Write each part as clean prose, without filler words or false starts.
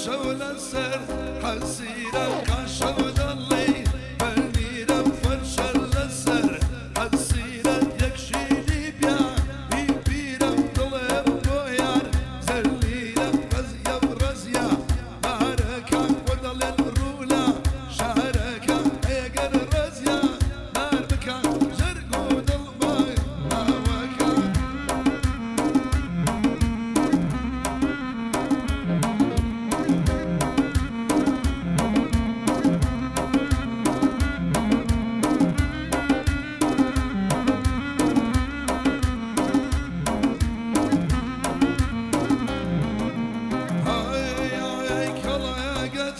شول السر حسيرة كاشود اللي بنيرة فرش السر حسيرة يكشيني بيا بيبيرة طلب بويار زليلة رزية برزية باركة ودل الرولة شاركة ايقر رزية باربكة زرقود الماي هواكا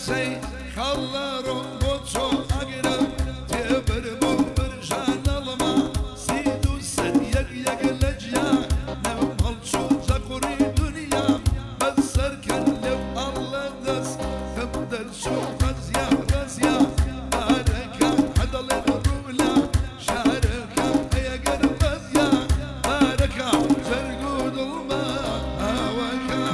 say خلرون بوتشو اقرب تبر برجان الما سيدو سد يق لجيا نوم الشو زقري دنيا بسر كان لو الله دس تبدل شو رزيا رزيا باركا حدل الرولا شاركا يقر رزيا باركا زرقود الماء هواكا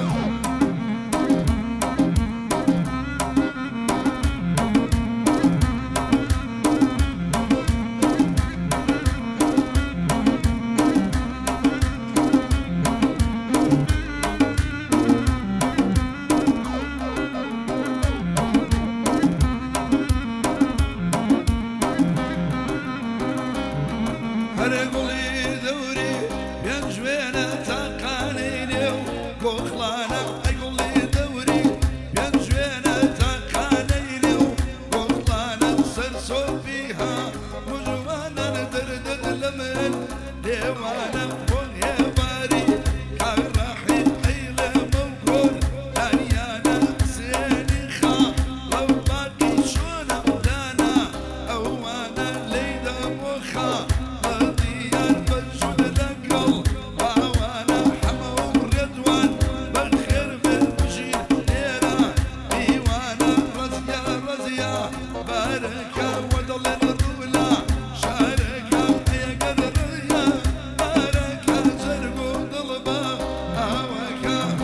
هرقلي دوري ينجوينا تقانيني وكوخلانا هرقلي دوري ينجوينا تقانيني وكوخلانا سرسو فيها مجوانا دردد لمن ديوانا بني باري كالرحي حيلة موكول دانيانا سيني خا لو باقي شونا ودانا أوانا ليدا مخا باركة ودل الرولا شاركة يقر الريا باركة زرقود البا هواكا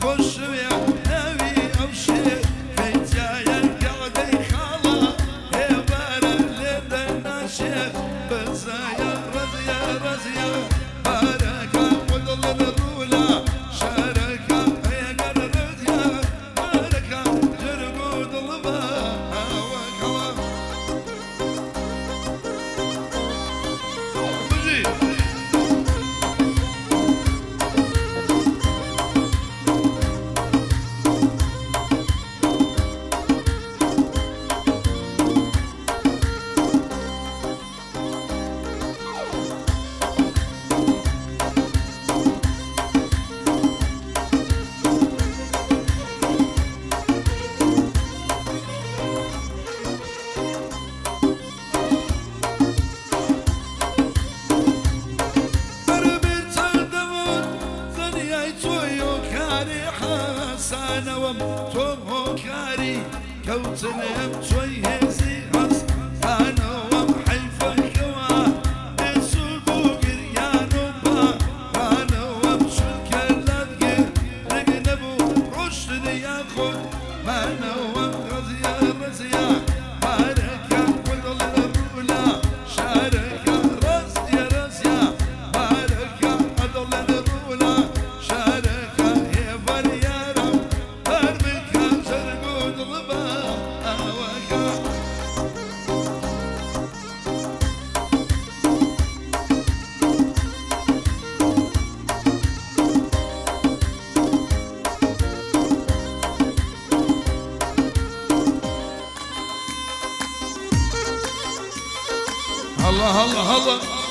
خوش ويا ناوي أمشي خيتيا قعدي خالا هي بارا لدى الناشي بزايا رزيا رزيا باركة ودل الرولا شاركة هي قر رزيا باركة جرقود البا هواكا بجي سانوم توم كاري كوتنم شوي هزي هز سانوم حيفا كوا السوق قريانو با سانوم شلك لدقر رقنبو رشد ياخد مانوم رزيا رزيا باركة ودل الرولا شاركة رزيا رزيا باركة ودل الرولا شاركة هي فريارة باربكة زرقود البا هواكا هلا هلا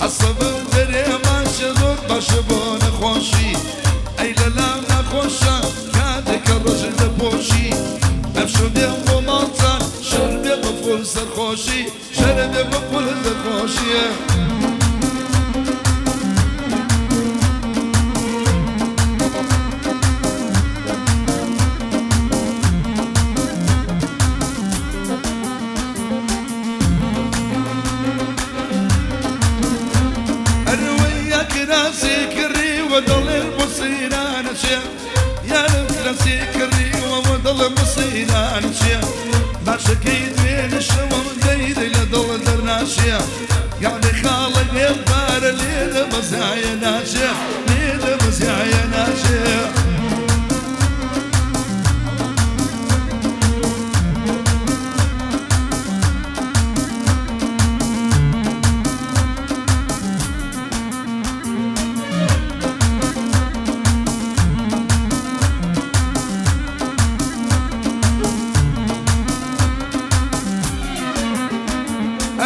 حسب دري ما شذور بشبون خوشي أي لا نخوشا كادك الرجل بوشي أفشو ديم بمالتا شرب بفول سرخوشي شرب بفول سرخوشي ناسي كري وضل المصير انا شيخ يا ناسي كري وضل المصير انا شيخ ما شكيت بين الشوم زيد لضل درنا شيخ يعني خالق يبار لي مزايا ناشيخ لي مزايا ناشيخ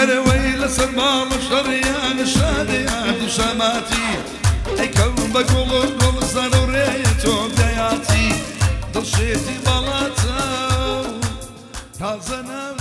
أنا ويل سلمان شريان الشاديات وشماتي أي كلبك والقل ضرورية وبداياتي ضشيتي بلاتا تازنا